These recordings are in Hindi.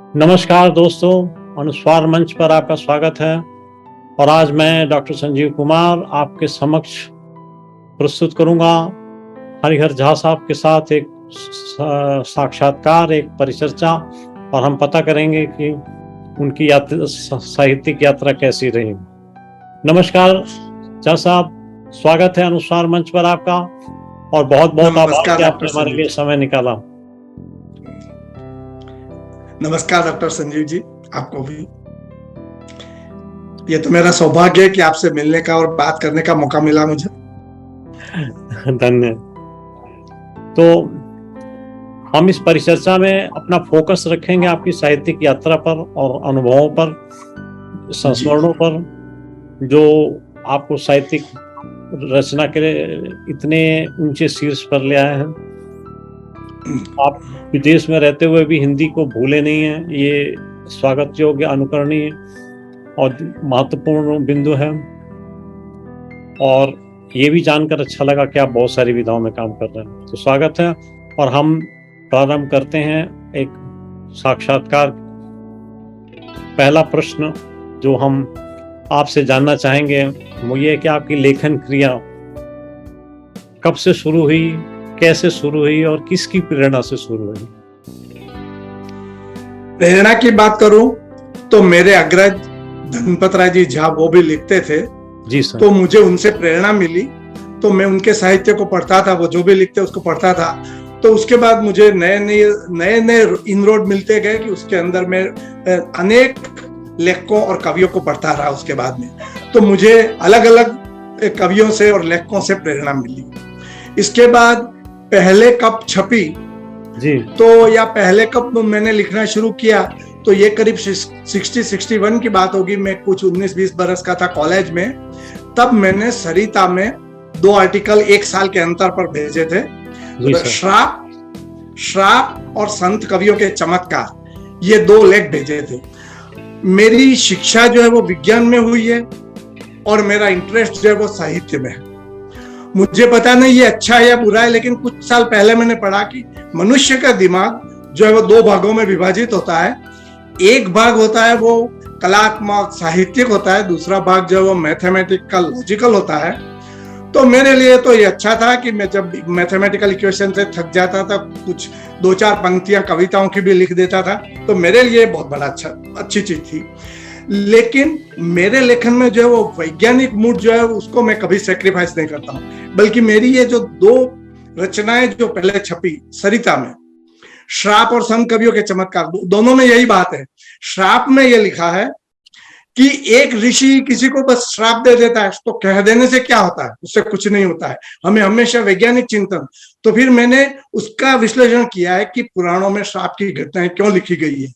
नमस्कार दोस्तों, अनुस्वार मंच पर आपका स्वागत है। और आज मैं डॉक्टर संजीव कुमार आपके समक्ष प्रस्तुत करूंगा हरिहर झा साहब के साथ एक साक्षात्कार, एक परिचर्चा, और हम पता करेंगे कि उनकी साहित्यिक यात्रा कैसी रही। नमस्कार झा साहब, स्वागत है अनुस्वार मंच पर आपका, और बहुत बहुत आभार कि आपने हमारे लिए समय निकाला। नमस्कार डॉक्टर संजीव जी, आपको भी। ये तो मेरा सौभाग्य है कि आपसे मिलने का और बात करने का मौका मिला मुझे। धन्यवाद। तो हम इस परिचर्चा में अपना फोकस रखेंगे आपकी साहित्यिक यात्रा पर और अनुभवों पर, संस्मरणों पर, जो आपको साहित्यिक रचना के इतने ऊंचे शीर्ष पर ले आए हैं। आप विदेश में रहते हुए भी हिंदी को भूले नहीं हैं, ये स्वागत योग्य, अनुकरणीय और महत्वपूर्ण बिंदु है। और ये भी जानकर अच्छा लगा कि आप बहुत सारी विधाओं में काम कर रहे हैं, तो स्वागत है। और हम प्रारंभ करते हैं एक साक्षात्कार। पहला प्रश्न जो हम आपसे जानना चाहेंगे वो ये है कि आपकी लेखन क्रिया कब से शुरू हुई, कैसे शुरू हुई और किसकी प्रेरणा से शुरू हुई? प्रेरणा की बात करूं तो मेरे अग्रज धनपत राय जी झा, वो भी लिखते थे जी सर। तो मुझे उनसे प्रेरणा मिली, तो मैं उनके साहित्य को पढ़ता था, वो जो भी लिखते उसको पढ़ता था। तो उसके बाद मुझे नए नए इनरोड मिलते गए कि उसके अंदर मैं अनेक लेखकों और कवियों को पढ़ता रहा। उसके बाद में तो मुझे अलग अलग कवियों से और लेखकों से प्रेरणा मिली। इसके बाद पहले कब छपी जी, तो या पहले कब मैंने लिखना शुरू किया, तो ये करीब 60-61 की बात होगी। मैं कुछ 19-20 बरस का था कॉलेज में, तब मैंने सरिता में 2 आर्टिकल 1 साल के अंतर पर भेजे थे। श्राप और संत कवियों के चमत्कार, ये 2 लेख भेजे थे। मेरी शिक्षा जो है वो विज्ञान में हुई है और मेरा इंटरेस्ट जो है वो साहित्य में है। मुझे पता नहीं ये अच्छा है या बुरा है, लेकिन कुछ साल पहले मैंने पढ़ा कि मनुष्य का दिमाग जो है वो 2 भागों में विभाजित होता है। एक भाग होता है वो कलात्मक साहित्यिक होता है, दूसरा भाग जो है वो मैथमेटिकल लॉजिकल होता है। तो मेरे लिए तो ये अच्छा था कि मैं जब मैथमेटिकल इक्वेशन से थक जाता था, कुछ 2-4 पंक्तियां कविताओं की भी लिख देता था, तो मेरे लिए बहुत बड़ा अच्छी चीज थी। लेकिन मेरे लेखन में जो है वो वैज्ञानिक मूड जो है उसको मैं कभी सेक्रीफाइस नहीं करता हूँ, बल्कि मेरी ये जो 2 रचनाएं जो पहले छपी सरिता में, श्राप और संत कवियों के चमत्कार, दोनों में यही बात है। श्राप में ये लिखा है कि एक ऋषि किसी को बस श्राप दे देता है, तो कह देने से क्या होता है, उससे कुछ नहीं होता है, हमें हमेशा वैज्ञानिक चिंतन। तो फिर मैंने उसका विश्लेषण किया है कि पुराणों में श्राप की घटनाएं क्यों लिखी गई है।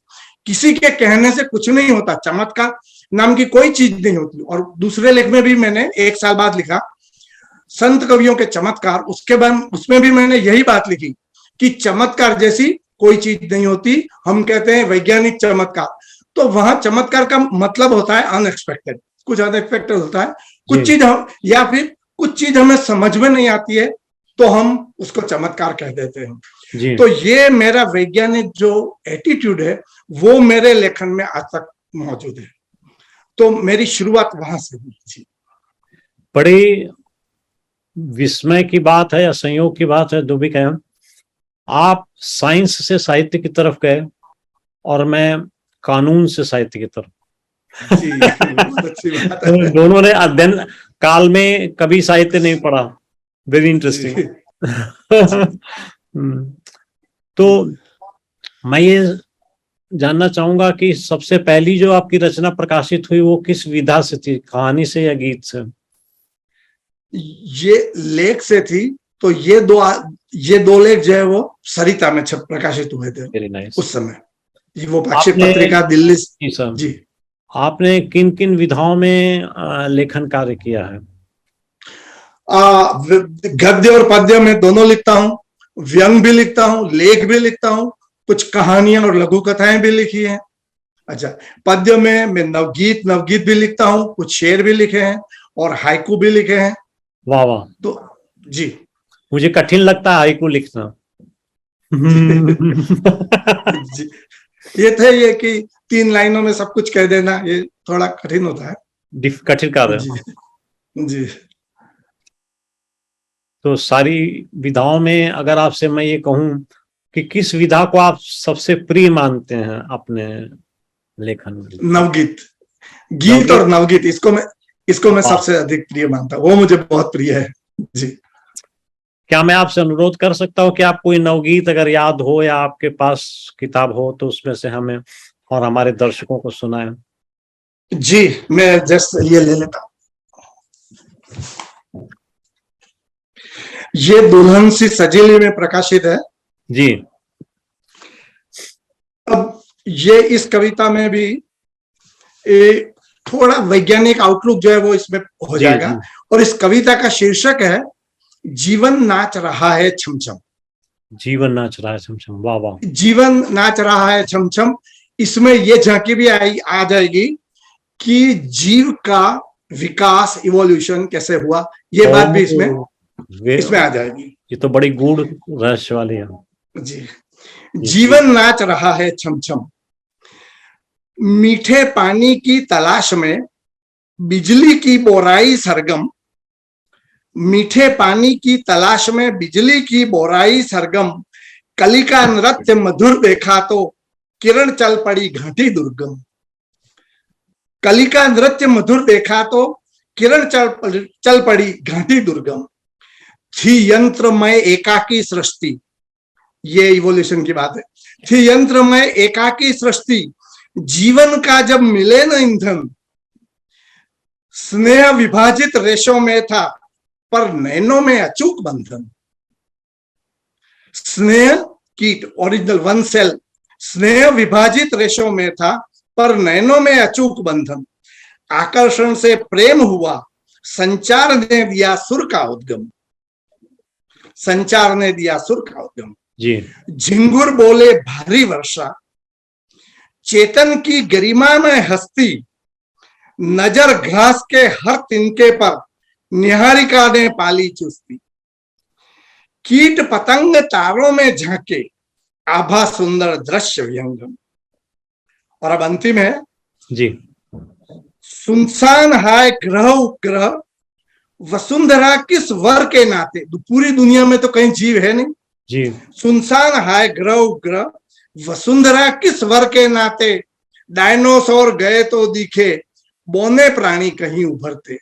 किसी के कहने से कुछ नहीं होता, चमत्कार नाम की कोई चीज नहीं होती। और दूसरे लेख में भी मैंने 1 साल बाद लिखा संत कवियों के चमत्कार, उसके बाद उसमें भी मैंने यही बात लिखी कि चमत्कार जैसी कोई चीज नहीं होती, हम कहते हैं वैज्ञानिक चमत्कार। तो वहां चमत्कार का मतलब होता है अनएक्सपेक्टेड, कुछ अनएक्सपेक्टेड होता है, कुछ चीज हम या फिर कुछ चीज हमें समझ में नहीं आती है तो हम उसको चमत्कार कह देते हैं। तो ये मेरा वैज्ञानिक जो एटीट्यूड है वो मेरे लेखन में आज तक मौजूद है। तो मेरी शुरुआत वहां से हुई। बड़ी विस्मय की बात है या संयोग की बात है, जो भी कहें, आप साइंस से साहित्य की तरफ गए और मैं कानून से साहित्य की तरफ। जी, बहुत अच्छी बात है। दोनों ने अध्ययन काल में कभी साहित्य नहीं पढ़ा। Very interesting. तो मैं ये जानना चाहूंगा कि सबसे पहली जो आपकी रचना प्रकाशित हुई वो किस विधा से थी, कहानी से या गीत से? ये लेख से थी। तो ये दो लेख जो है वो सरिता में प्रकाशित हुए थे उस समय। वो पाक्षिक पत्रिका दिल्ली। जी, आपने किन किन विधाओं में लेखन कार्य किया है? गद्य और पद्य में दोनों लिखता हूँ, व्यंग भी लिखता हूँ, लेख भी लिखता हूँ, कुछ कहानियां और लघु कथाएं भी लिखी हैं। अच्छा, पद्य में मैं नवगीत भी लिखता हूँ, कुछ शेर भी लिखे हैं और हाइकू भी लिखे हैं। वाह वाह। तो जी, मुझे कठिन लगता है हाइकू लिखना। ये थे ये कि 3 लाइनों में सब कुछ कह देना, ये थोड़ा कठिन होता है। कठिन कार्य जी है। जी। तो सारी विधाओं में अगर आपसे मैं ये कहूं कि किस विधा को आप सबसे प्रिय मानते हैं अपने लेखन में? नवगीत, गीत नवगीत। और नवगीत, इसको मैं वाह। सबसे अधिक प्रिय मानता हूँ, वो मुझे बहुत प्रिय है। जी। क्या मैं आपसे अनुरोध कर सकता हूँ कि आप कोई नवगीत अगर याद हो या आपके पास किताब हो तो उसमें से हमें और हमारे दर्शकों को सुनाएं? जी, मैं जस्ट ये ले लेता हूँ। ये दुल्हन सी सजीली में प्रकाशित है। जी अब ये इस कविता में भी थोड़ा वैज्ञानिक आउटलुक जो है वो इसमें हो जी जाएगा। जी। और इस कविता का शीर्षक है जीवन नाच रहा है छम छम। जीवन नाच रहा है छम छम। वाह वाह। जीवन नाच रहा है छम छम। इसमें ये झांकी भी आ जाएगी कि जीव का विकास, इवोल्यूशन कैसे हुआ, ये बात भी ओ, इसमें आ जाएगी। ये तो बड़ी गूढ़ रहस्य वाली है। जी। जी जीवन नाच रहा है छम छम, मीठे पानी की तलाश में बिजली की बोराई सरगम। मीठे पानी की तलाश में बिजली की बोराई सरगम, कली का नृत्य मधुर देखा तो किरण चल पड़ी घाटी दुर्गम। कली का नृत्य मधुर देखा तो किरण चल पड़ी घाटी दुर्गम। थी यंत्रमय एकाकी सृष्टि, ये इवोल्यूशन की बात है। थी यंत्रमय एकाकी सृष्टि, जीवन का जब मिले न ईंधन, स्नेह विभाजित रेशों में था पर नैनों में अचूक बंधन। स्नेह कीट, ओरिजिनल वन सेल, स्नेह विभाजित रेशों में था पर नैनों में अचूक बंधन। आकर्षण से प्रेम हुआ, संचार ने दिया सुर का उद्गम। संचार ने दिया सुर का उद्गम। जी। झिंगुर बोले भारी वर्षा, चेतन की गरिमा में हस्ती, नजर घास के हर तिनके पर निहारिका ने पाली चुस्ती। कीट पतंग तारों में झांके, आभा सुंदर दृश्य व्यंगम। और अब अंतिम है। जी। सुनसान हाय ग्रह उपग्रह, वसुंधरा किस वर के नाते। पूरी दुनिया में तो कहीं जीव है नहीं। जी। सुनसान हाय ग्रह उपग्रह, वसुंधरा किस वर के नाते। डायनासोर गए तो दिखे, बौने प्राणी कहीं उभरते।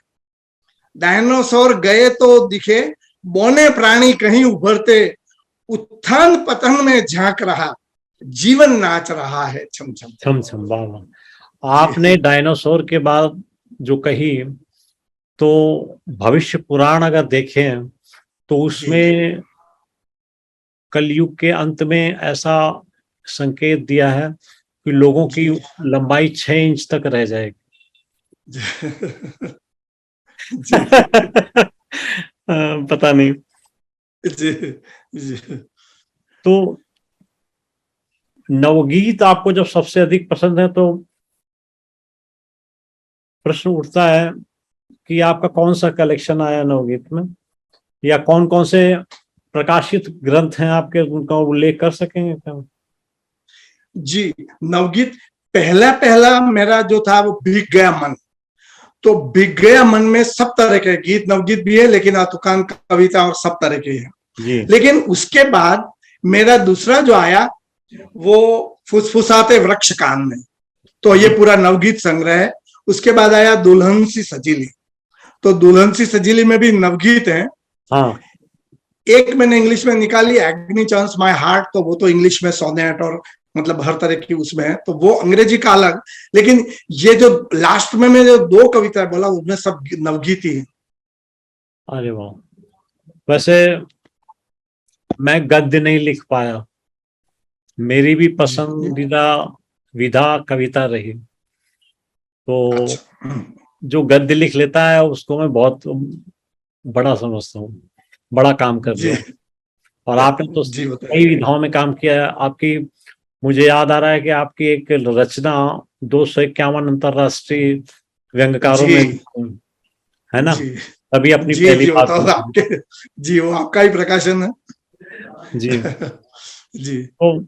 डायनासोर गए तो दिखे, बौने प्राणी कहीं उभरते। उत्थान पतन में झांक रहा, जीवन नाच रहा है छम छम। छम छम। वाह वाह। आपने डायनासोर के बाद जो कही, तो भविष्य पुराण अगर देखें तो जी जी उसमें कलयुग के अंत में ऐसा संकेत दिया है कि लोगों की जी लंबाई 6 इंच तक रह जाएगी। जी पता नहीं। जी जी। तो नवगीत आपको जब सबसे अधिक पसंद है तो प्रश्न उठता है कि आपका कौन सा कलेक्शन आया नवगीत में, या कौन कौन से प्रकाशित ग्रंथ हैं आपके, उनका उल्लेख कर सकेंगे क्या? जी, नवगीत पहला पहला मेरा जो था वो भीग गया मन। तो भीग गया मन में सब तरह के गीत, नवगीत भी है लेकिन आतुकान कविता और सब तरह के हैं। जी। लेकिन उसके बाद मेरा दूसरा जो आया वो फुसफुसाते वृक्ष कान में, तो ये पूरा नवगीत संग्रह है। उसके बाद आया दुल्हन सी सजीली, तो दुल्हन सी सजीली में भी नवगीत है। हाँ। एक मैंने इंग्लिश में निकाली, एग्नी चांस माय हार्ट, तो वो तो इंग्लिश में सोनेट और मतलब हर तरह की उसमें है, तो वो अंग्रेजी का अलग। लेकिन ये जो लास्ट में मैं जो 2 कविता बोला उसमें सब नवगीत ही है। अरे वाह। वैसे मैं गद्य नहीं लिख पाया, मेरी भी पसंदीदा विधा कविता रही। तो अच्छा। जो गद्य लिख लेता है उसको मैं बहुत बड़ा समझता हूँ, बड़ा काम कर जी लिया। और आपने तो जी कई बताइए। विधाओं में काम किया है। आपकी, मुझे याद आ रहा है कि आपकी एक रचना 251 अंतरराष्ट्रीय व्यंग्यकारों जी में है ना, जी तभी अपनी जी पहली जी बात बताओ हुई। आपके। जी वो आपका ही प्रकाशन है। जी। जी तो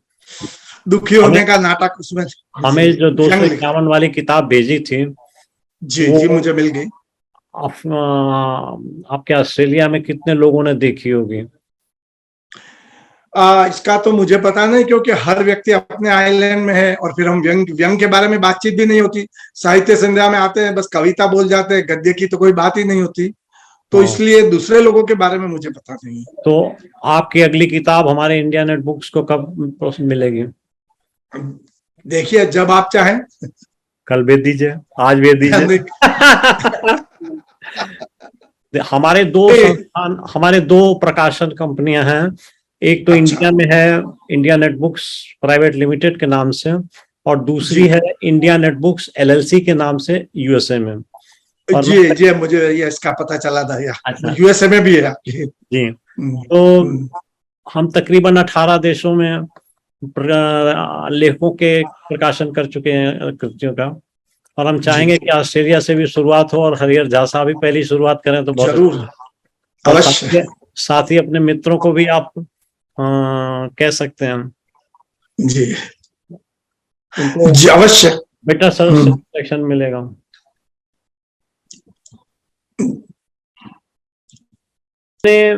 दुखी होने का नाटक उसमें। हमें जी, जो व्यंग लिखा। 251 वाली किताब भेजी थी जी वो जी, मुझे मिल गई। आपके ऑस्ट्रेलिया में कितने लोगों ने देखी होगी? इसका तो मुझे पता नहीं, क्योंकि हर व्यक्ति अपने आइलैंड में है, और फिर हम व्यंग व्यंग के बारे में बातचीत भी नहीं होती। साहित्य संध्या में आते हैं, बस कविता बोल जाते हैं, गद्य की तो कोई बात ही नहीं होती। तो हाँ, इसलिए दूसरे लोगों के बारे में मुझे पता नहीं तो आपकी अगली किताब हमारे इंडिया नेट बुक्स को कब मिलेगी? है। देखिए, जब आप चाहें। कल भेज दीजिए, आज भेज दीजिए। नहीं, हमारे दो प्रकाशन कंपनियां हैं। एक तो अच्छा। इंडिया में है, India net books private limited के नाम से, और जी दूसरी है इंडिया नेट बुक्स एलएलसी के नाम से यूएसए में। और जी मैं, जी, मुझे ये इसका पता चला था, या अच्छा, यूएसए में भी है आपकी। जी, हम्म, तो हम्म। हम तकरीबन 18 देशों में लेखों के प्रकाशन कर चुके हैं कृतियों का। और हम जी, चाहेंगे कि ऑस्ट्रेलिया से भी शुरुआत हो, और हरिहर झा साहब भी पहली शुरुआत करें तो बहुत जरूर, अच्छा। और अवश्य। साथ ही अपने मित्रों को भी आप कह सकते हैं, जी उनको जी, अवश्य। बेटर हम्म। सेटिस्फेक्शन मिलेगा। ने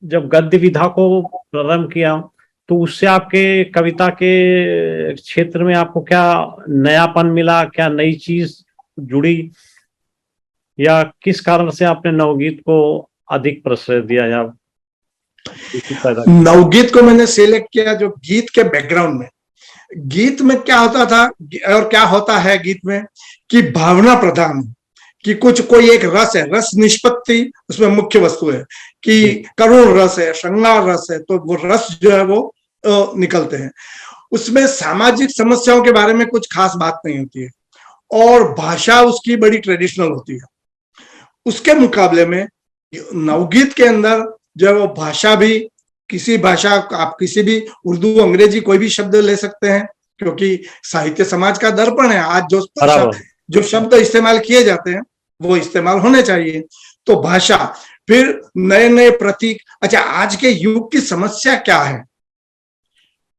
जब गद्य विधा को प्रारंभ किया तो उससे आपके कविता के क्षेत्र में आपको क्या नयापन मिला, क्या नई चीज जुड़ी, या किस कारण से आपने नवगीत को अधिक प्रश्रय दिया या रुचि पैदा की? नवगीत को मैंने सिलेक्ट किया जो गीत के बैकग्राउंड में, गीत में क्या होता था और क्या होता है गीत में, कि भावना प्रधान हो, कि कुछ कोई एक रस है, रस निष्पत्ति उसमें मुख्य वस्तु है, कि करुण रस है, श्रृंगार रस है, तो वो रस जो है वो निकलते हैं। उसमें सामाजिक समस्याओं के बारे में कुछ खास बात नहीं होती है, और भाषा उसकी बड़ी ट्रेडिशनल होती है। उसके मुकाबले में नवगीत के अंदर जो है वो भाषा भी, किसी भाषा, आप किसी भी उर्दू अंग्रेजी कोई भी शब्द ले सकते हैं, क्योंकि साहित्य समाज का दर्पण है। आज जो भाषा, बराबर। जो शब्द इस्तेमाल किए जाते हैं वो इस्तेमाल होने चाहिए। तो भाषा, फिर नए नए प्रतीक। अच्छा, आज के युग की समस्या क्या है,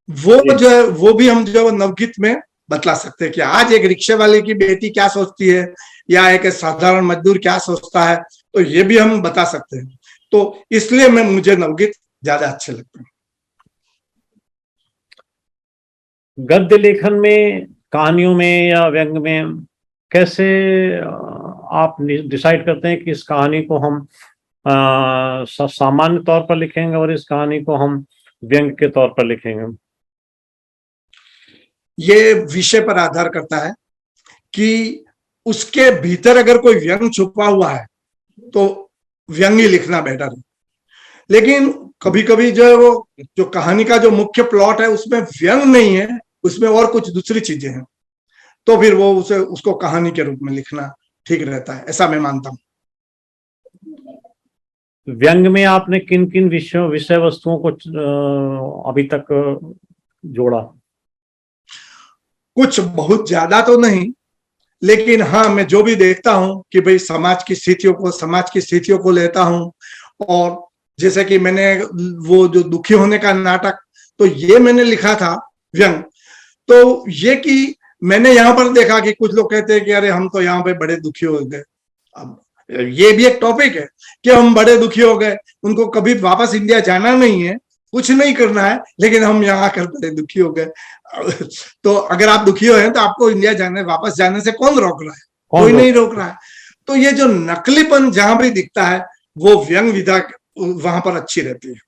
वो जी, जो है वो भी हम जो नवगीत में बतला सकते हैं, कि आज एक रिक्शे वाले की बेटी क्या सोचती है, या एक साधारण मजदूर क्या सोचता है, तो ये भी हम बता सकते हैं। तो इसलिए मुझे नवगीत ज्यादा अच्छे लगते हैं। गद्य लेखन में, कहानियों में या व्यंग में कैसे आप डिसाइड करते हैं कि इस कहानी को हम सामान्य तौर पर लिखेंगे और इस कहानी को हम व्यंग के तौर पर लिखेंगे? ये विषय पर आधार करता है कि उसके भीतर अगर कोई व्यंग छुपा हुआ है तो व्यंग ही लिखना बेटर है। लेकिन कभी कभी जो है वो, जो कहानी का जो मुख्य प्लॉट है उसमें व्यंग नहीं है, उसमें और कुछ दूसरी चीजें हैं, तो फिर वो उसे उसको कहानी के रूप में लिखना ठीक रहता है, ऐसा मैं मानता हूँ। व्यंग में आपने किन किन विषय वस्तुओं को अभी तक जोड़ा? कुछ बहुत ज्यादा तो नहीं, लेकिन हाँ, मैं जो भी देखता हूँ कि भाई समाज की स्थितियों को लेता हूँ। और जैसे कि मैंने वो जो दुखी होने का नाटक, तो ये मैंने लिखा था व्यंग। तो ये कि मैंने यहाँ पर देखा कि कुछ लोग कहते हैं कि अरे हम तो यहाँ पे बड़े दुखी हो गए। अब ये भी एक टॉपिक है कि हम बड़े दुखी हो गए, उनको कभी वापस इंडिया जाना नहीं है, कुछ नहीं करना है, लेकिन हम यहाँ आकर बड़े दुखी हो गए। तो अगर आप दुखी हो हैं तो आपको इंडिया वापस जाने से कौन रोक रहा है? कोई नहीं रोक रहा है। तो ये जो नकलीपन जहां भी दिखता है, वो व्यंग विधा वहां पर अच्छी रहती है।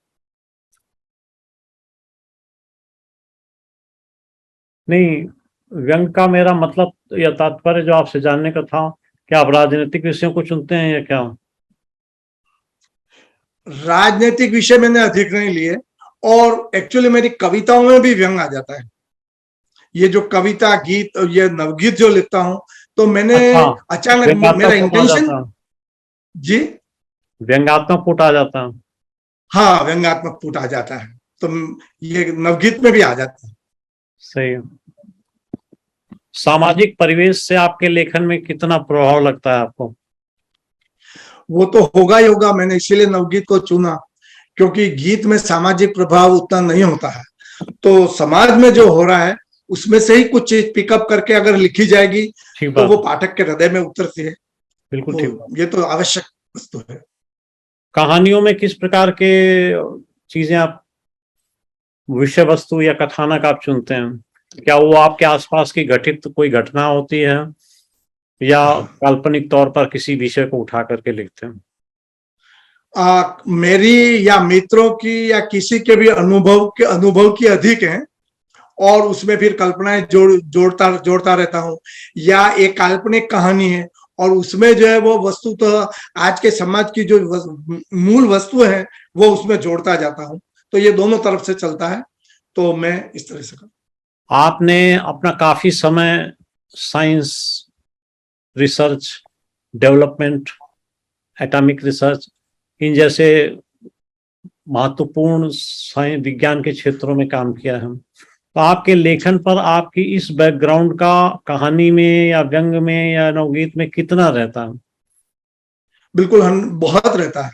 नहीं, व्यंग का मेरा मतलब या तात्पर्य जो आपसे जानने का था, क्या आप राजनीतिक विषयों को चुनते हैं या क्या? राजनीतिक विषय मैंने अधिक नहीं लिए, और एक्चुअली मेरी कविताओं में भी व्यंग आ जाता है। ये जो कविता, गीत, ये नवगीत जो लिखता हूं, तो मैंने अच्छा, अचानक मेरा व्यंग्यात्मक पुट आ इंटेंशन। जाता है, जी व्यंग्यात्मक पुट आ जाता है। हाँ, व्यंग्यात्मक पुट आ जाता है, तो ये नवगीत में भी आ जाता है। सही है। सामाजिक परिवेश से आपके लेखन में कितना प्रभाव लगता है आपको? वो तो होगा ही होगा, मैंने इसीलिए नवगीत को चुना, क्योंकि गीत में सामाजिक प्रभाव उतना नहीं होता है। तो समाज में जो हो रहा है उसमें से ही कुछ चीज पिकअप करके अगर लिखी जाएगी ठीक तो बात, वो पाठक के हृदय में उतरती है। बिल्कुल ठीक बात। तो ये तो आवश्यक वस्तु है। कहानियों में किस प्रकार के चीजें आप, विषय वस्तु या कथानक आप चुनते हैं? क्या वो आपके आसपास की घटित कोई घटना होती है, या काल्पनिक तौर पर किसी विषय को उठा करके लिखते हैं? मेरी या मित्रों की या किसी के भी अनुभव की अधिक है, और उसमें फिर कल्पनाएं जोड़ता जोड़ता रहता हूँ। या एक काल्पनिक कहानी है और उसमें जो है वो वस्तु तो आज के समाज की जो मूल वस्तु है वो उसमें जोड़ता जाता हूँ। तो ये दोनों तरफ से चलता है, तो मैं इस तरह से करता। आपने अपना काफी समय science research, development, atomic research, इन जैसे महत्वपूर्ण विज्ञान के क्षेत्रों में काम किया है। तो आपके लेखन पर आपकी इस बैकग्राउंड का कहानी में या व्यंग में या नवगीत में कितना रहता है? बिल्कुल, बहुत रहता है,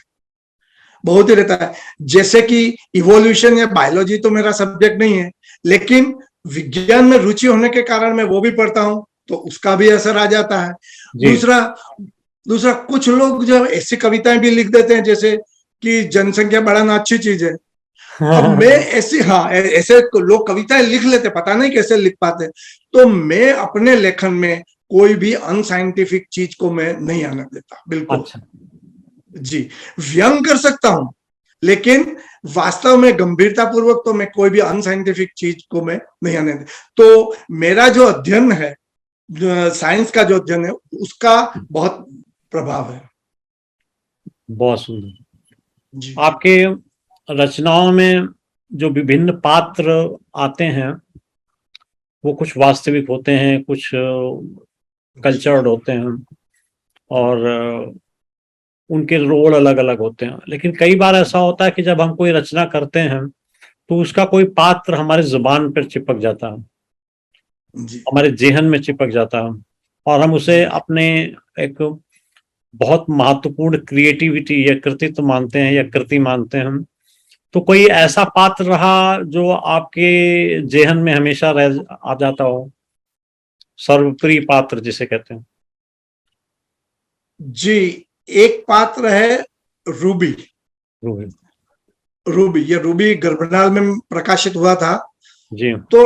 बहुत ही रहता है। जैसे कि इवोल्यूशन या बायोलॉजी तो मेरा सब्जेक्ट नहीं है, लेकिन विज्ञान में रुचि होने के कारण मैं वो भी पढ़ता हूँ, तो उसका भी असर आ जाता है। जी। दूसरा दूसरा कुछ लोग जो ऐसी कविताएं भी लिख देते हैं जैसे कि जनसंख्या बढ़ाना अच्छी चीज है। अब मैं ऐसी, हाँ, ऐसे लोग कविताएं लिख लेते, पता नहीं कैसे लिख पाते। तो मैं अपने लेखन में कोई भी अनसाइंटिफिक चीज को मैं नहीं आने देता, बिल्कुल। अच्छा, जी, व्यंग कर सकता हूं, लेकिन वास्तव में गंभीरता पूर्वक तो मैं कोई भी अनसाइंटिफिक चीज को मैं नहीं आने दे। तो मेरा जो अध्ययन है, साइंस का जो अध्ययन है, उसका बहुत प्रभाव है। बहुत सुंदर। जी। आपके रचनाओं में जो विभिन्न पात्र आते हैं वो कुछ वास्तविक होते हैं, कुछ कल्चर्ड होते हैं, और उनके रोल अलग अलग होते हैं। लेकिन कई बार ऐसा होता है कि जब हम कोई रचना करते हैं तो उसका कोई पात्र हमारे जुबान पर चिपक जाता है, जी। हमारे जेहन में चिपक जाता है, और हम उसे अपने एक बहुत महत्वपूर्ण क्रिएटिविटी या कृतित्व मानते हैं या कृति मानते हैं हम। तो कोई ऐसा पात्र रहा जो आपके जेहन में हमेशा रह आ जाता हो, सर्वप्रिय पात्र जिसे कहते हैं? जी, एक पात्र है रूबी। रोहित। रूबी, ये रूबी गर्भनाल में प्रकाशित हुआ था। जी। तो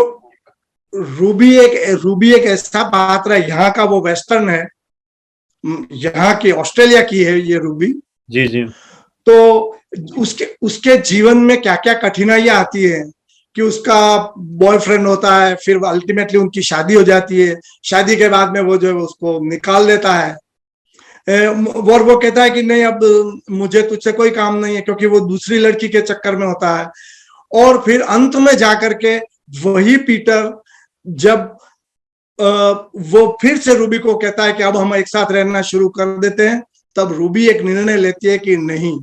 रूबी एक ऐसा पात्र है, यहाँ का वो वेस्टर्न है, यहाँ की ऑस्ट्रेलिया की है ये रूबी। जी। जी। तो उसके उसके जीवन में क्या क्या कठिनाइयां आती है कि उसका बॉयफ्रेंड होता है, फिर अल्टीमेटली उनकी शादी हो जाती है, शादी के बाद में वो जो है उसको निकाल देता है, और वो कहता है कि नहीं, अब मुझे तुझसे कोई काम नहीं है, क्योंकि वो दूसरी लड़की के चक्कर में होता है। और फिर अंत में जाकर के वही पीटर, जब वो फिर से रूबी को कहता है कि अब हम एक साथ रहना शुरू कर देते हैं, तब रूबी एक निर्णय लेती है कि नहीं,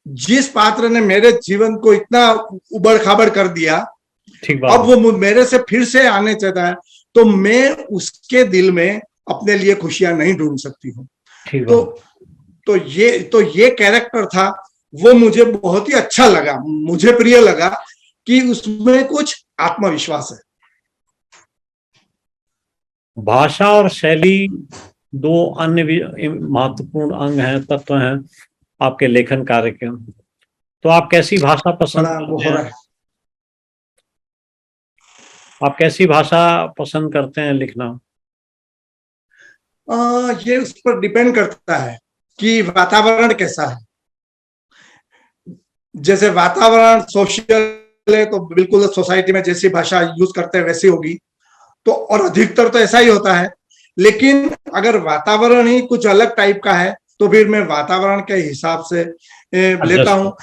जिस पात्र ने मेरे जीवन को इतना उबड़ खाबड़ कर दिया, ठीक बात अब वो मेरे से फिर से आने चाहता है, तो मैं उसके दिल में अपने लिए खुशियां नहीं ढूंढ सकती हूँ। ठीक तो बात। ये कैरेक्टर था, वो मुझे बहुत ही अच्छा लगा, मुझे प्रिय लगा कि उसमें कुछ आत्मविश्वास है। भाषा और शैली दो अन्य भी महत्वपूर्ण अंग हैं, तत्व हैं आपके लेखन कार्य के। तो आप कैसी भाषा पसंद बड़ा वो करते हो हैं? रहा है। आप कैसी भाषा पसंद करते हैं लिखना? ये उस पर डिपेंड करता है कि वातावरण कैसा है। जैसे वातावरण सोशल है तो बिल्कुल सोसाइटी में जैसी भाषा यूज करते हैं वैसी होगी, तो और अधिकतर तो ऐसा ही होता है। लेकिन अगर वातावरण ही कुछ अलग टाइप का है तो फिर मैं वातावरण के हिसाब से लेता एडजस्ट। हूँ।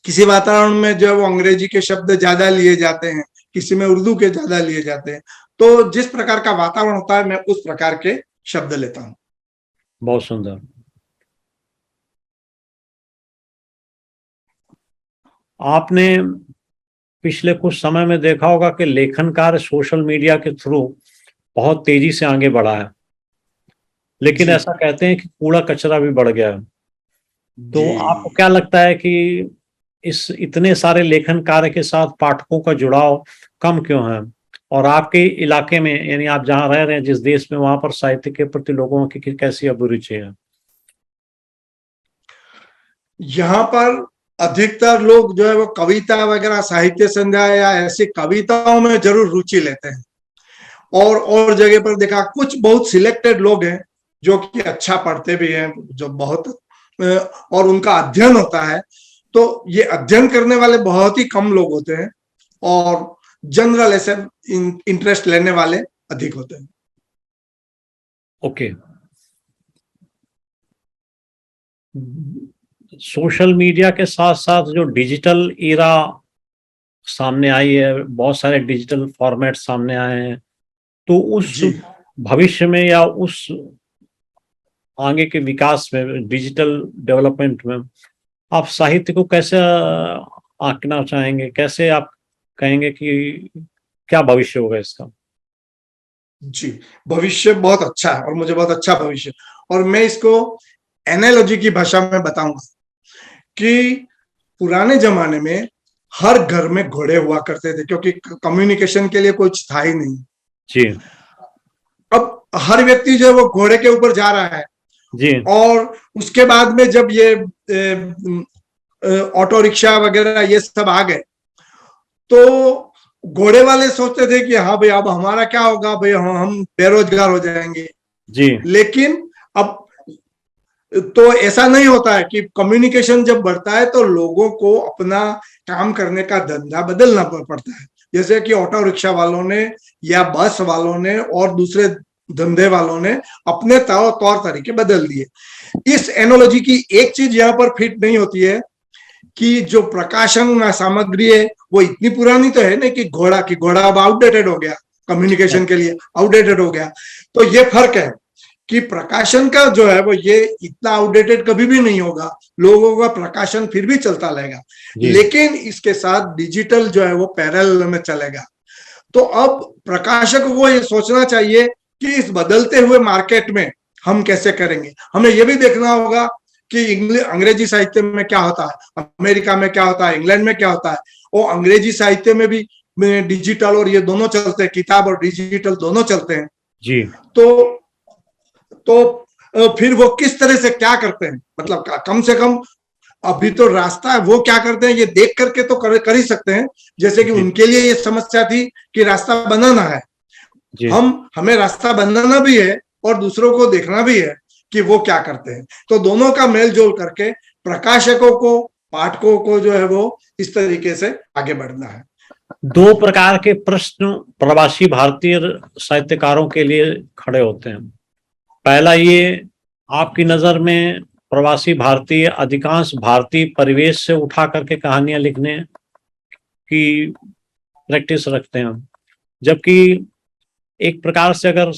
किसी वातावरण में जो वो अंग्रेजी के शब्द ज्यादा लिए जाते हैं, किसी में उर्दू के ज्यादा लिए जाते हैं। तो जिस प्रकार का वातावरण होता है मैं उस प्रकार के शब्द लेता हूँ। बहुत सुंदर। आपने पिछले कुछ समय में देखा होगा कि लेखन कार्य सोशल मीडिया के थ्रू बहुत तेजी से आगे बढ़ा है, लेकिन जी। ऐसा कहते हैं कि कूड़ा कचरा भी बढ़ गया है। तो जी। आपको क्या लगता है कि इस इतने सारे लेखन कार्य के साथ पाठकों का जुड़ाव कम क्यों है? और आपके इलाके में, यानी आप जहाँ रह रहे हैं, जिस देश में, वहां पर साहित्य के प्रति लोगों की कैसी अभिरुचि है? यहाँ पर अधिकतर लोग जो है वो कविता वगैरह, साहित्य संध्या या ऐसी कविताओं में जरूर रुचि लेते हैं। और जगह पर देखा कुछ बहुत सिलेक्टेड लोग हैं जो कि अच्छा पढ़ते भी हैं, जो बहुत और उनका अध्ययन होता है। तो ये अध्ययन करने वाले बहुत ही कम लोग होते हैं और जनरल ऐसे इंटरेस्ट लेने वाले अधिक होते हैं। ओके। सोशल मीडिया के साथ साथ जो डिजिटल ईरा सामने आई है, बहुत सारे डिजिटल फॉर्मेट सामने आए हैं, तो उस भविष्य में या उस आगे के विकास में, डिजिटल डेवलपमेंट में, आप साहित्य को कैसे आंकना चाहेंगे? कैसे आप कहेंगे कि क्या भविष्य होगा इसका? जी, भविष्य बहुत अच्छा है और मुझे बहुत अच्छा भविष्य, और मैं इसको एनालॉजी की भाषा में बताऊंगा कि पुराने जमाने में हर घर में घोड़े हुआ करते थे, क्योंकि कम्युनिकेशन के लिए कुछ था ही नहीं। जी। अब हर व्यक्ति जो है वो घोड़े के ऊपर जा रहा है जी। और उसके बाद में जब ये ऑटो रिक्शा वगैरह ये सब आ गए, तो घोड़े वाले सोचते थे कि हाँ भाई अब हमारा क्या होगा, भाई हम बेरोजगार हो जाएंगे। जी। लेकिन अब तो ऐसा नहीं होता है कि कम्युनिकेशन जब बढ़ता है तो लोगों को अपना काम करने का धंधा बदलना पड़ता है। जैसे कि ऑटो रिक्शा वालों ने या बस वालों ने और दूसरे धंधे वालों ने अपने तौर तरीके बदल दिए। इस एनोलॉजी की एक चीज यहाँ पर फिट नहीं होती है कि जो प्रकाशन सामग्री है वो इतनी पुरानी तो है नहीं कि घोड़ा अब आउटडेटेड हो गया, कम्युनिकेशन के लिए आउटडेटेड हो गया। तो ये फर्क है कि प्रकाशन का जो है वो ये इतना आउटडेटेड कभी भी नहीं होगा, लोगों का प्रकाशन फिर भी चलता रहेगा, लेकिन इसके साथ डिजिटल जो है वो पैरेलल में चलेगा। तो अब प्रकाशक को ये सोचना चाहिए कि इस बदलते हुए मार्केट में हम कैसे करेंगे। हमें यह भी देखना होगा कि अंग्रेजी साहित्य में क्या होता है, अमेरिका में क्या होता है, इंग्लैंड में क्या होता है। और अंग्रेजी साहित्य में भी डिजिटल और ये दोनों चलते हैं, किताब और डिजिटल दोनों चलते हैं। जी। तो फिर वो किस तरह से क्या करते हैं, मतलब कम से कम अभी तो रास्ता है, वो क्या करते हैं ये देख करके तो कर ही सकते हैं। जैसे कि उनके लिए ये समस्या थी कि रास्ता बनाना है, हमें रास्ता बनाना भी है और दूसरों को देखना भी है कि वो क्या करते हैं। तो दोनों का मेल जोल करके प्रकाशकों को, पाठकों को जो है वो इस तरीके से आगे बढ़ना है। दो प्रकार के प्रश्न प्रवासी भारतीय साहित्यकारों के लिए खड़े होते हैं। पहला ये, आपकी नजर में प्रवासी भारतीय अधिकांश भारतीय परिवेश से उठा करके कहानियां लिखने की प्रैक्टिस रखते हैं, जबकि एक प्रकार से अगर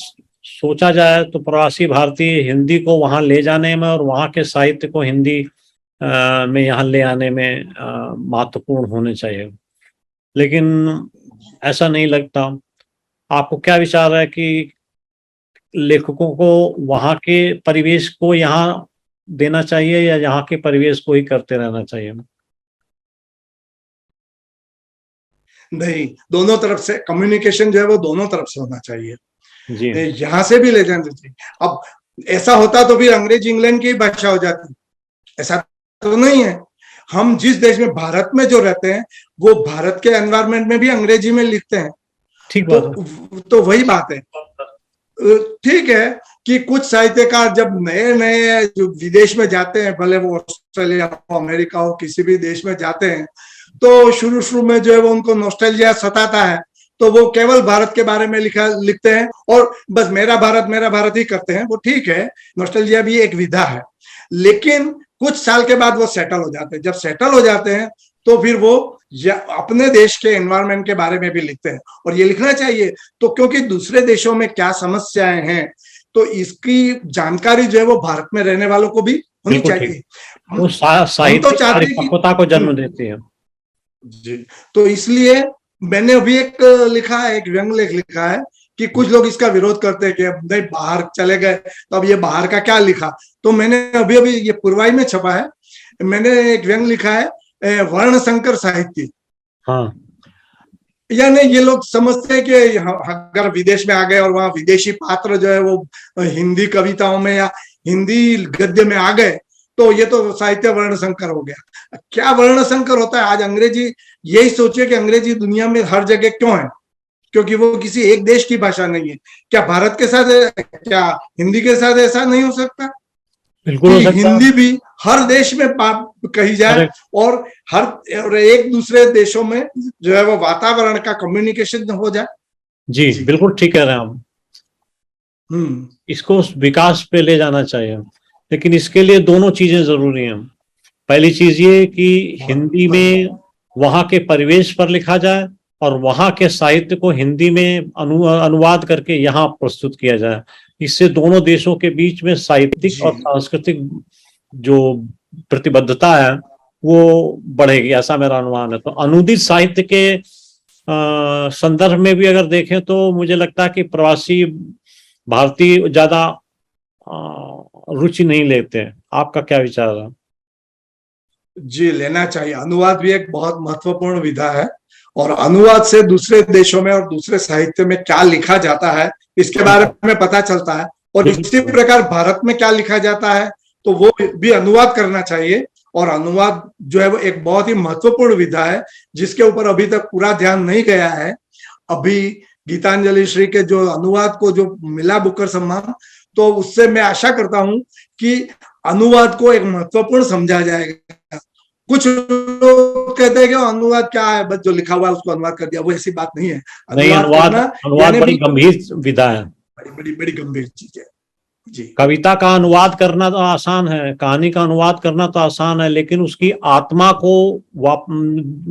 सोचा जाए तो प्रवासी भारतीय हिंदी को वहां ले जाने में और वहां के साहित्य को हिंदी में यहाँ ले आने में महत्वपूर्ण होने चाहिए, लेकिन ऐसा नहीं लगता। आपको क्या विचार है कि लेखकों को वहां के परिवेश को यहाँ देना चाहिए या यहाँ के परिवेश को ही करते रहना चाहिए? नहीं, दोनों तरफ से कम्युनिकेशन जो है वो दोनों तरफ से होना चाहिए। जी। यहाँ से भी ले जाना चाहिए। अब ऐसा होता तो फिर अंग्रेजी इंग्लैंड की भाषा हो जाती, ऐसा तो नहीं है। हम जिस देश में, भारत में जो रहते हैं, वो भारत के एनवायरमेंट में भी अंग्रेजी में लिखते हैं। ठीक तो वही बात है। ठीक है कि कुछ साहित्यकार जब नए नए जो विदेश में जाते हैं, भले वो ऑस्ट्रेलिया हो, अमेरिका हो, किसी भी देश में जाते हैं, तो शुरू में जो है वो उनको नॉस्टैल्जिया सताता है, तो वो केवल भारत के बारे में लिखते हैं और बस मेरा भारत ही करते हैं। वो ठीक है, नॉस्टैल्जिया भी एक विधा है, लेकिन कुछ साल के बाद वो सेटल हो जाते हैं। जब सेटल हो जाते हैं तो फिर वो अपने देश के एनवायरनमेंट के बारे में भी लिखते हैं, और ये लिखना चाहिए। तो क्योंकि दूसरे देशों में क्या समस्याएं हैं, तो इसकी जानकारी जो है वो भारत में रहने वालों को भी होनी चाहिए। वो साहित्य परिपक्वता को जन्म देती है। जी, तो इसलिए मैंने अभी एक लिखा है, एक व्यंग लेख लिखा है कि कुछ लोग इसका विरोध करते हैं कि अब नहीं बाहर चले गए तो अब ये बाहर का क्या लिखा। तो मैंने अभी ये पुरवाई में छपा है, मैंने एक व्यंग लिखा है वर्ण संकर साहित्य। हाँ यानी ये लोग समझते हैं कि अगर विदेश में आ गए और वहां विदेशी पात्र जो है वो हिंदी कविताओं में या हिंदी गद्य में आ गए तो ये तो साहित्य वर्ण संकर हो गया। क्या वर्ण संकर होता है? आज अंग्रेजी, यही सोचिए कि अंग्रेजी दुनिया में हर जगह क्यों है? क्योंकि वो किसी एक देश की भाषा नहीं है। क्या भारत के साथ, क्या हिंदी के साथ ऐसा नहीं हो सकता? बिल्कुल हो कि सकता है। हिंदी भी हर देश में कही जाए Correct. और एक दूसरे देशों में जो है वो वातावरण का कम्युनिकेशन हो जाए। जी बिल्कुल ठीक कह रहे हैं आप। इसको विकास पे ले जाना चाहिए, लेकिन इसके लिए दोनों चीजें जरूरी हैं। पहली चीज ये कि हिंदी में वहां के परिवेश पर लिखा जाए और वहां के साहित्य को हिंदी में अनुवाद करके यहाँ प्रस्तुत किया जाए। इससे दोनों देशों के बीच में साहित्यिक और सांस्कृतिक जो प्रतिबद्धता है वो बढ़ेगी, ऐसा मेरा अनुमान है। तो अनुदित साहित्य के संदर्भ में भी अगर देखें तो मुझे लगता है कि प्रवासी भारतीय ज्यादा रुचि नहीं लेते। आपका क्या विचार है? जी, लेना चाहिए। अनुवाद भी एक बहुत महत्वपूर्ण विधा है और अनुवाद से दूसरे देशों में और दूसरे साहित्य में क्या लिखा जाता है इसके बारे में पता चलता है। और इसी प्रकार भारत में क्या लिखा जाता है तो वो भी अनुवाद करना चाहिए। और अनुवाद जो है वो एक बहुत ही महत्वपूर्ण विधा है जिसके ऊपर अभी तक पूरा ध्यान नहीं गया है। अभी गीतांजलि श्री के जो अनुवाद को जो मिला बुकर सम्मान, तो उससे मैं आशा करता हूं कि अनुवाद को एक महत्वपूर्ण समझा जाएगा। कुछ लोग कहते हैं कि अनुवाद क्या है, बस जो लिखा हुआ है उसको अनुवाद कर दिया, वो ऐसी बात नहीं है। अनुवाद बड़ी गंभीर विधा है, बड़ी गंभीर चीज है। जी, कविता का अनुवाद करना तो आसान है, कहानी का अनुवाद करना तो आसान है, लेकिन उसकी आत्मा को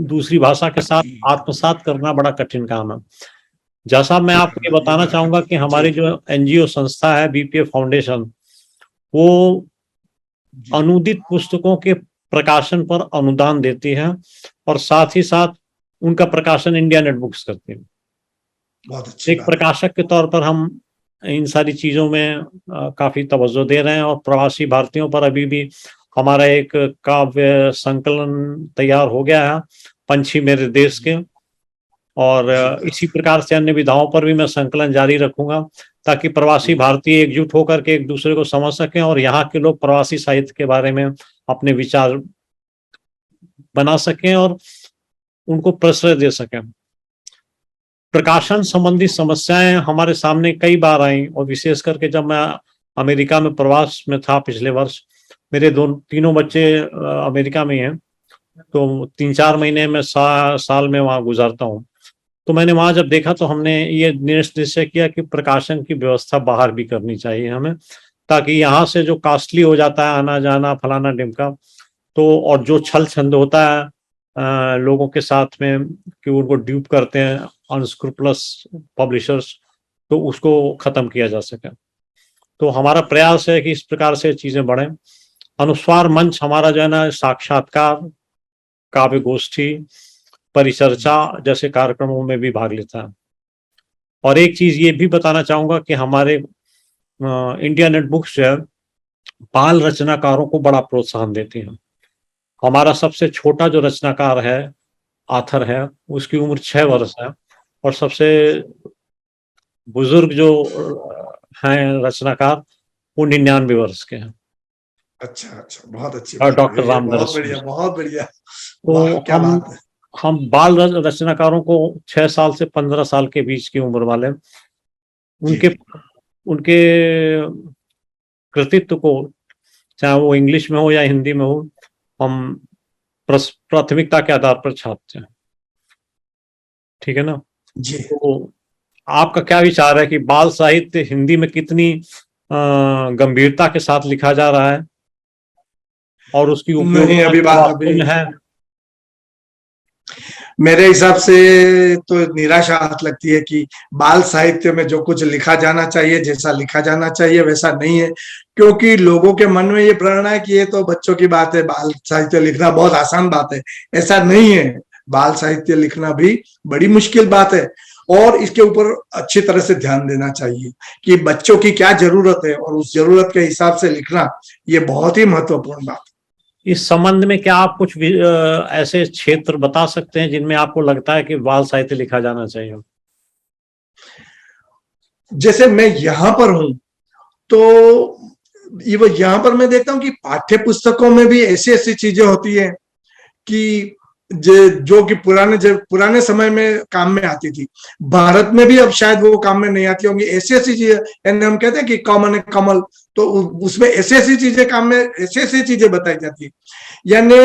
दूसरी भाषा के साथ आत्मसात करना बड़ा कठिन काम है। जैसा मैं आपको ये बताना चाहूंगा कि हमारी जो एनजीओ संस्था है बीपीए फाउंडेशन, वो अनुदित पुस्तकों के प्रकाशन पर अनुदान देती है और साथ ही साथ उनका प्रकाशन इंडिया नेट बुक्स करती है। बहुत अच्छी एक प्रकाशक के तौर पर हम इन सारी चीजों में काफी तवज्जो दे रहे हैं। और प्रवासी भारतीयों पर अभी भी हमारा एक काव्य संकलन तैयार हो गया है, पंछी मेरे देश के, और इसी प्रकार से अन्य विधाओं पर भी मैं संकलन जारी रखूंगा ताकि प्रवासी भारतीय एकजुट होकर के एक दूसरे को समझ सकें और यहाँ के लोग प्रवासी साहित्य के बारे में अपने विचार बना सकें और उनको प्रश्रय दे सकें। प्रकाशन संबंधी समस्याएं हमारे सामने कई बार आई और विशेष करके जब मैं अमेरिका में प्रवास में था पिछले वर्ष, मेरे तीनों बच्चे अमेरिका में हैं, तो 3-4 महीने में साल में वहां गुजारता हूँ। तो मैंने वहां जब देखा तो हमने ये निश्चय किया कि प्रकाशन की व्यवस्था बाहर भी करनी चाहिए हमें, ताकि यहाँ से जो कॉस्टली हो जाता है आना जाना फलाना ढिमका, तो और जो छल छंद होता है लोगों के साथ में कि उनको ड्यूप करते हैं अनस्क्रूपलस पब्लिशर्स, तो उसको खत्म किया जा सके। तो हमारा प्रयास है कि इस प्रकार से चीजें बढ़े। अनुस्वार मंच हमारा जो है ना साक्षात्कार, काव्य गोष्ठी, परिचर्चा जैसे कार्यक्रमों में भी भाग लेता है। और एक चीज ये भी बताना चाहूंगा कि हमारे इंडिया नेट बुक्स जो है बाल रचनाकारों को बड़ा प्रोत्साहन देती हैं। हमारा सबसे छोटा जो रचनाकार है, आथर है, उसकी उम्र 6 वर्ष है और सबसे बुजुर्ग जो हैं रचनाकार वो 99 वर्ष के हैं। अच्छा, बहुत अच्छी और डॉक्टर रामदास। बहुत बढ़िया। तो क्या बात है। हम बाल रचनाकारों को 6 साल से 15 साल के बीच की उम्र वाले उनके कृतित्व को, चाहे वो इंग्लिश में हो या हिंदी में हो, हम प्राथमिकता के आधार पर छापते हैं। ठीक है ना जी। तो आपका क्या विचार है कि बाल साहित्य हिंदी में कितनी गंभीरता के साथ लिखा जा रहा है और उसकी उपयोग है? मेरे हिसाब से तो निराशा हाथ लगती है कि बाल साहित्य में जो कुछ लिखा जाना चाहिए, जैसा लिखा जाना चाहिए वैसा नहीं है। क्योंकि लोगों के मन में ये प्रेरणा है कि ये तो बच्चों की बात है, बाल साहित्य लिखना बहुत आसान बात है। ऐसा नहीं है, बाल साहित्य लिखना भी बड़ी मुश्किल बात है और इसके ऊपर अच्छी तरह से ध्यान देना चाहिए कि बच्चों की क्या जरूरत है और उस जरूरत के हिसाब से लिखना, ये बहुत ही महत्वपूर्ण बात है। इस संबंध में क्या आप कुछ ऐसे क्षेत्र बता सकते हैं जिनमें आपको लगता है कि बाल साहित्य लिखा जाना चाहिए? जैसे मैं यहाँ पर हूं, तो ये यहाँ पर मैं देखता हूँ कि पाठ्य पुस्तकों में भी ऐसी ऐसी चीजें होती है कि जो कि पुराने समय में काम में आती थी। भारत में भी अब शायद वो काम में नहीं आती होंगी। ऐसी ऐसी चीजें, यानी हम कहते हैं कि कॉमन कमल, तो उसमें ऐसी ऐसी चीजें काम में, ऐसी ऐसी चीजें बताई जाती है। यानी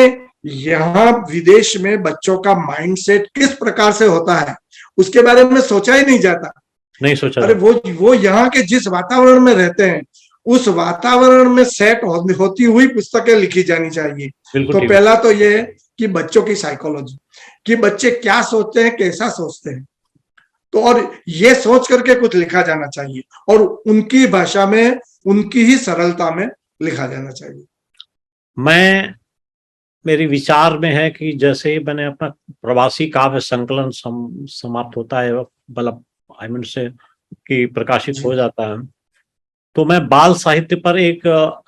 यहाँ विदेश में बच्चों का माइंडसेट किस प्रकार से होता है उसके बारे में सोचा ही नहीं जाता। नहीं सोचा। अरे वो यहाँ के जिस वातावरण में रहते हैं उस वातावरण में सेट होती हुई पुस्तकें लिखी जानी चाहिए। तो पहला तो ये है कि बच्चों की साइकोलॉजी, कि बच्चे क्या सोचते हैं, कैसा सोचते हैं, तो और ये सोच करके कुछ लिखा जाना चाहिए और उनकी भाषा में, उनकी ही सरलता में लिखा जाना चाहिए। मेरी विचार में है कि जैसे ही मैंने अपना प्रवासी काव्य संकलन समाप्त होता है, मतलब आईमीन से कि प्रकाशित हो जाता है, तो मैं बाल साहित्य पर एक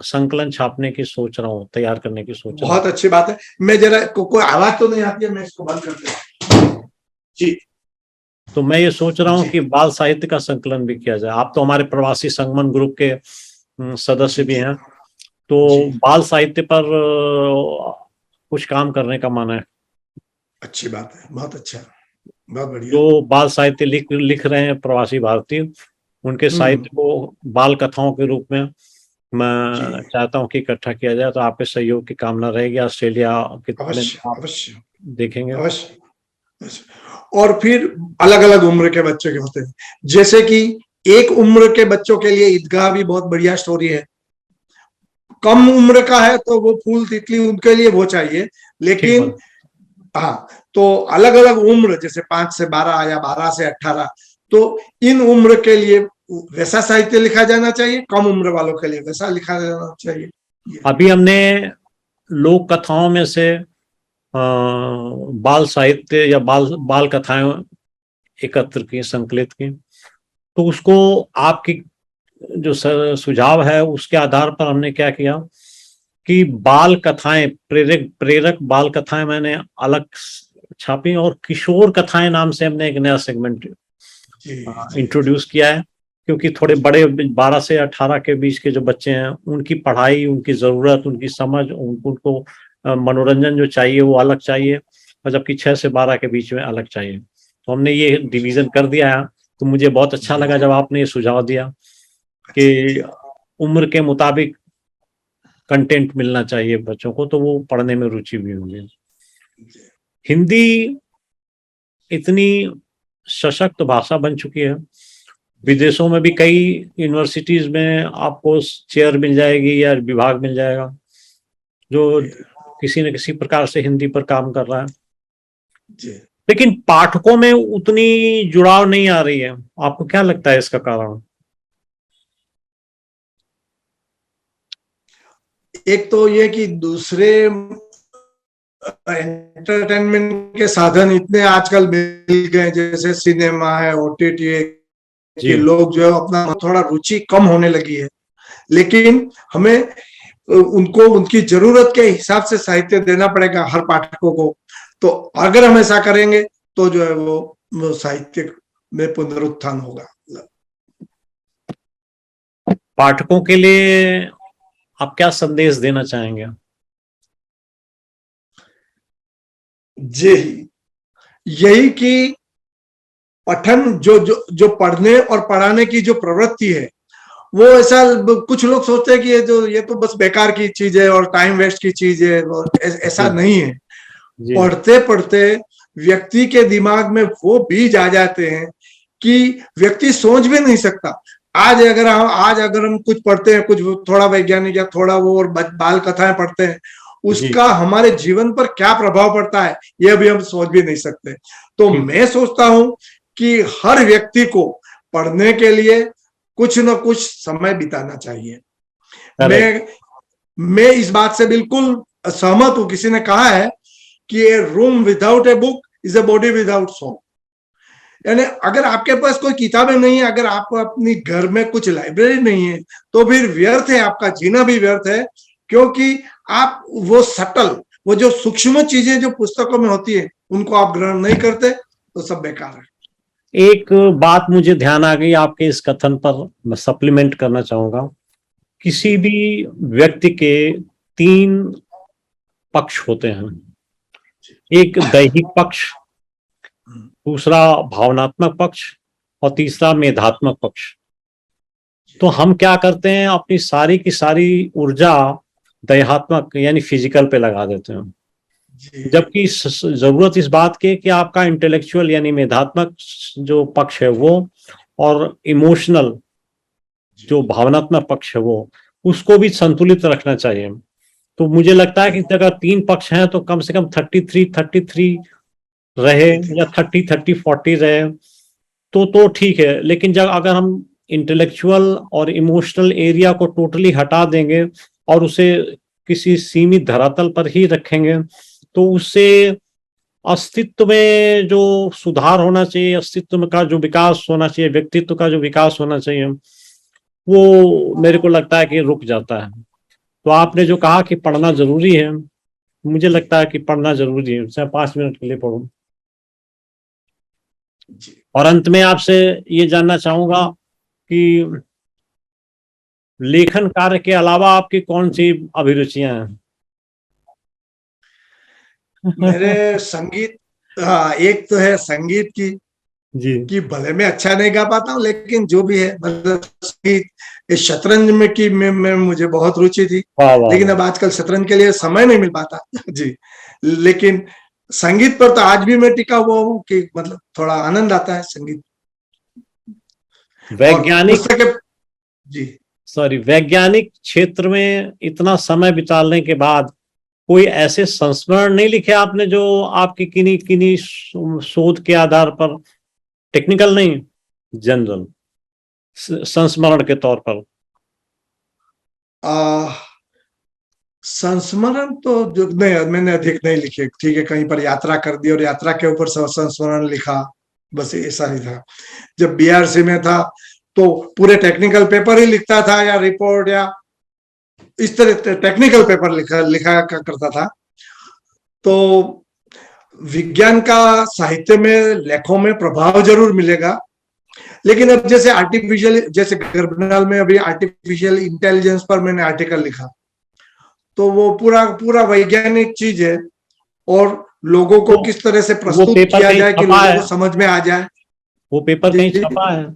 संकलन छापने की सोच रहा हूँ, तैयार करने की सोच रहा हूँ। बहुत अच्छी बात है। मैं जरा कोई आवाज तो नहीं आती है, मैं इसको बंद करते हूँ जी। तो मैं ये सोच रहा हूँ कि बाल साहित्य का संकलन भी किया जाए। आप तो हमारे प्रवासी संगमन ग्रुप के सदस्य भी हैं, तो बाल साहित्य पर कुछ काम करने का मन है। अच्छी बात है, बहुत अच्छा, बहुत बढ़िया। जो बाल साहित्य लिख रहे हैं प्रवासी भारतीय, उनके साहित्य को बाल कथाओं के रूप में मैं चाहता हूं कि इकट्ठा किया जाए। तो आपके सहयोग की कामना रहेगी। ऑस्ट्रेलिया अवश्य देखेंगे अवश्य। और फिर अलग अलग उम्र के बच्चों के होते हैं, जैसे कि एक उम्र के बच्चों के लिए ईदगाह भी बहुत बढ़िया स्टोरी है। कम उम्र का है तो वो फूल तितली, उनके लिए वो चाहिए। लेकिन हाँ, तो अलग अलग उम्र, जैसे 5 से 12 या 12 से 18, तो इन उम्र के लिए वैसा साहित्य लिखा जाना चाहिए, कम उम्र वालों के लिए वैसा लिखा जाना चाहिए। अभी हमने लोक कथाओं में से बाल साहित्य या बाल कथाएं एकत्र की, संकलित की, तो उसको आपकी जो सुझाव है उसके आधार पर हमने क्या किया कि बाल कथाएं, प्रेरक बाल कथाएं मैंने अलग छापी, और किशोर कथाएं नाम से हमने एक नया सेगमेंट इंट्रोड्यूस किया है। क्योंकि थोड़े बड़े 12 से 18 के बीच के जो बच्चे हैं, उनकी पढ़ाई, उनकी जरूरत, उनकी समझ, उनको मनोरंजन जो चाहिए वो अलग चाहिए, और जबकि 6 से 12 के बीच में अलग चाहिए। तो हमने ये डिवीजन कर दिया है। तो मुझे बहुत अच्छा लगा जब आपने ये सुझाव दिया कि उम्र के मुताबिक कंटेंट मिलना चाहिए बच्चों को, तो वो पढ़ने में रुचि भी होगी। हिंदी इतनी सशक्त भाषा बन चुकी है, विदेशों में भी कई यूनिवर्सिटीज में आपको चेयर मिल जाएगी या विभाग मिल जाएगा जो किसी न किसी प्रकार से हिंदी पर काम कर रहा है। लेकिन पाठकों में उतनी जुड़ाव नहीं आ रही है। आपको क्या लगता है इसका कारण? एक तो ये कि दूसरे एंटरटेनमेंट के साधन इतने आजकल मिल गए, जैसे सिनेमा है, ओटीटी है, कि लोग जो है अपना थोड़ा रुचि कम होने लगी है। लेकिन हमें उनको उनकी जरूरत के हिसाब से साहित्य देना पड़ेगा हर पाठकों को। तो अगर हम ऐसा करेंगे तो जो है वो साहित्य में पुनरुत्थान होगा। पाठकों के लिए आप क्या संदेश देना चाहेंगे? जी, यही कि पठन, जो पढ़ने और पढ़ाने की जो प्रवृत्ति है, वो ऐसा, कुछ लोग सोचते हैं कि ये तो बस बेकार की चीज है और टाइम वेस्ट की चीज है, और ऐसा नहीं है। पढ़ते पढ़ते व्यक्ति के दिमाग में वो बीज आ जाते हैं कि व्यक्ति सोच भी नहीं सकता। आज अगर हम कुछ पढ़ते हैं, कुछ थोड़ा वैज्ञानिक या थोड़ा वो और बाल कथाएं पढ़ते हैं, उसका हमारे जीवन पर क्या प्रभाव पड़ता है ये भी हम सोच भी नहीं सकते। तो मैं सोचता हूं कि हर व्यक्ति को पढ़ने के लिए कुछ न कुछ समय बिताना चाहिए। मैं इस बात से बिल्कुल सहमत हूं। किसी ने कहा है कि a room without a book is a body without soul. यानी अगर आपके पास कोई किताबें नहीं है, अगर आपको अपनी घर में कुछ लाइब्रेरी नहीं है, तो फिर व्यर्थ है, आपका जीना भी व्यर्थ है। क्योंकि आप वो सटल, वो जो सूक्ष्म चीजें जो पुस्तकों में होती है उनको आप ग्रहण नहीं करते तो सब बेकार है। एक बात मुझे ध्यान आ गई आपके इस कथन पर, मैं सप्लीमेंट करना चाहूंगा। किसी भी व्यक्ति के तीन पक्ष होते हैं, एक दैहिक पक्ष, दूसरा भावनात्मक पक्ष और तीसरा मेधात्मक पक्ष। तो हम क्या करते हैं, अपनी सारी की सारी ऊर्जा दैहात्मक यानी फिजिकल पे लगा देते हैं, जबकि जरूरत इस बात की कि आपका इंटेलेक्चुअल यानी मेधात्मक जो पक्ष है वो, और इमोशनल जो भावनात्मक पक्ष है वो, उसको भी संतुलित रखना चाहिए। तो मुझे लगता है कि अगर तीन पक्ष हैं तो कम से कम 33 रहे या 30-40 रहे तो ठीक है। लेकिन जब अगर हम इंटेलेक्चुअल और इमोशनल एरिया को टोटली हटा देंगे और उसे किसी सीमित धरातल पर ही रखेंगे तो उससे अस्तित्व में जो सुधार होना चाहिए, अस्तित्व में का जो विकास होना चाहिए, व्यक्तित्व का जो विकास होना चाहिए, वो मेरे को लगता है कि रुक जाता है। तो आपने जो कहा कि पढ़ना जरूरी है, मुझे लगता है कि पढ़ना जरूरी है, चाहे 5 मिनट के लिए पढ़ूं। और अंत में आपसे ये जानना चाहूंगा कि लेखन कार्य के अलावा आपकी कौन सी अभिरुचियां हैं? मेरे संगीत, हाँ, एक तो है संगीत की जी कि भले मैं अच्छा नहीं गा पाता हूँ लेकिन जो भी है मतलब संगीत। इस शतरंज में की में मुझे बहुत रुचि थी, वाह वाह लेकिन वाह। अब आजकल शतरंज के लिए समय नहीं मिल पाता जी। लेकिन संगीत पर तो आज भी मैं टिका हुआ हूँ कि मतलब थोड़ा आनंद आता है संगीत। और वैज्ञानिक, पुस्तकें, जी सॉरी, वैज्ञानिक क्षेत्र में इतना समय बिताने के बाद कोई ऐसे संस्मरण नहीं लिखे आपने जो आपकी किन्हीं किन्हीं शोध के आधार पर, टेक्निकल नहीं, जनरल संस्मरण के तौर पर? आ, संस्मरण तो जो नहीं, मैंने अधिक नहीं लिखे। ठीक है, कहीं पर यात्रा कर दी और यात्रा के ऊपर संस्मरण लिखा, बस ऐसा ही था। जब बीआरसी में था तो पूरे टेक्निकल पेपर ही लिखता था या रिपोर्ट या इस तरह टेक्निकल पेपर लिखा करता था। तो विज्ञान का साहित्य में लेखों में प्रभाव जरूर मिलेगा, लेकिन अब जैसे आर्टिफिशियल, जैसे गर्भनाल में अभी आर्टिफिशियल इंटेलिजेंस पर मैंने आर्टिकल लिखा, तो वो पूरा पूरा वैज्ञानिक चीज है और लोगों को तो किस तरह से वो प्रस्तुत पेपर किया कहीं जाए कि छपा लोगों है? को समझ में आ जाए। वो पेपर जी कहीं जी छपा है?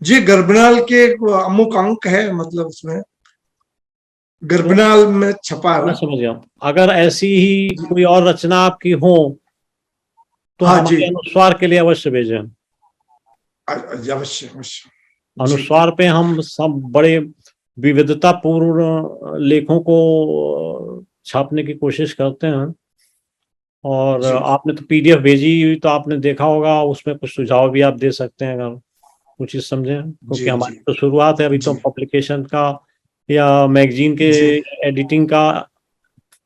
जी, गर्भनाल के अमुक अंक है, मतलब उसमें तो गर्भनाल में छपा मैं है। समझ गया। अगर ऐसी ही कोई और रचना आपकी हो तो हाँ जी, हमारे अनुस्वार के लिए अवश्य भेजें। अवश्य अवश्य जी। अनुस्वार पे हम सब बड़े विविधता पूर्ण लेखों को छापने की कोशिश करते हैं। और जी आपने तो पीडीएफ भेजी तो आपने देखा होगा, उसमें कुछ सुझाव भी आप दे सकते हैं अगर कुछ चीज समझें, क्योंकि जी जी हमारी तो शुरुआत है, अभी तो जी पब्लिकेशन का या मैगजीन के जी एडिटिंग का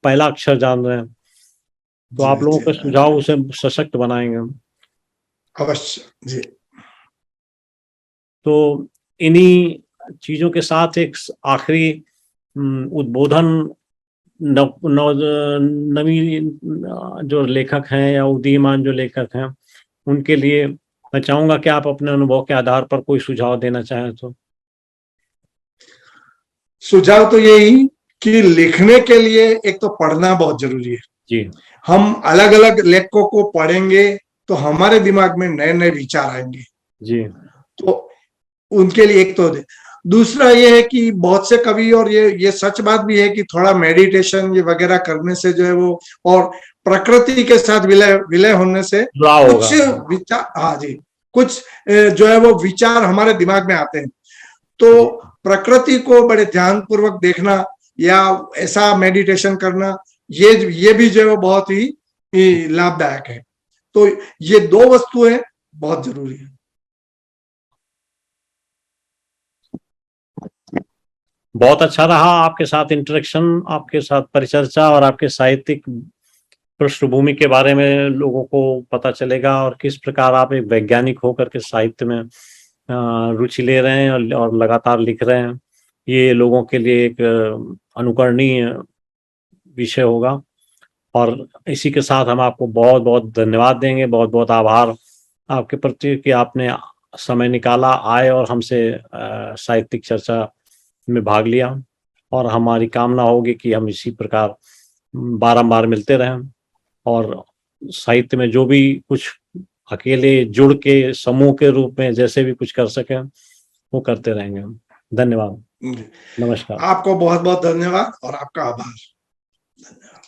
पहला अक्षर जान रहे हैं। तो जी आप लोगों जी के सुझाव उसे सशक्त बनाएंगे। अवश्य जी। तो इन्हीं चीजों के साथ एक आखिरी उद्बोधन नव, नव, नवीन जो लेखक हैं या उदीयमान जो लेखक हैं उनके लिए मैं चाहूंगा कि आप अपने अनुभव के आधार पर कोई सुझाव देना चाहें तो। सुझाव तो यही कि लिखने के लिए एक तो पढ़ना बहुत जरूरी है। जी हम अलग अलग लेखकों को पढ़ेंगे तो हमारे दिमाग में नए नए विचार आएंगे, जी तो उनके लिए एक तो दूसरा ये है कि बहुत से कवि, और ये सच बात भी है कि थोड़ा मेडिटेशन ये वगैरह करने से जो है वो, और प्रकृति के साथ विलय विलय होने से जुड़ाव होगा। कुछ विचार, हाँ जी, कुछ जो है वो विचार हमारे दिमाग में आते हैं। तो जी प्रकृति को बड़े ध्यान पूर्वक देखना या ऐसा मेडिटेशन करना, ये भी जो है वो बहुत ही लाभदायक है। तो ये दो वस्तुएं बहुत जरूरी है। बहुत अच्छा रहा आपके साथ इंटरेक्शन, आपके साथ परिचर्चा, और आपके साहित्यिक पृष्ठभूमि के बारे में लोगों को पता चलेगा और किस प्रकार आप एक वैज्ञानिक होकर के साहित्य में रुचि ले रहे हैं और लगातार लिख रहे हैं। ये लोगों के लिए एक अनुकरणीय विषय होगा। और इसी के साथ हम आपको बहुत बहुत धन्यवाद देंगे, बहुत बहुत आभार आपके प्रति कि आपने समय निकाला, आए और हमसे साहित्यिक चर्चा में भाग लिया। और हमारी कामना होगी कि हम इसी प्रकार बारंबार मिलते रहें और साहित्य में जो भी कुछ अकेले जुड़ के समूह के रूप में जैसे भी कुछ कर सकें वो करते रहेंगे। धन्यवाद, जी। नमस्कार। आपको बहुत बहुत धन्यवाद और आपका आभार। धन्यवाद।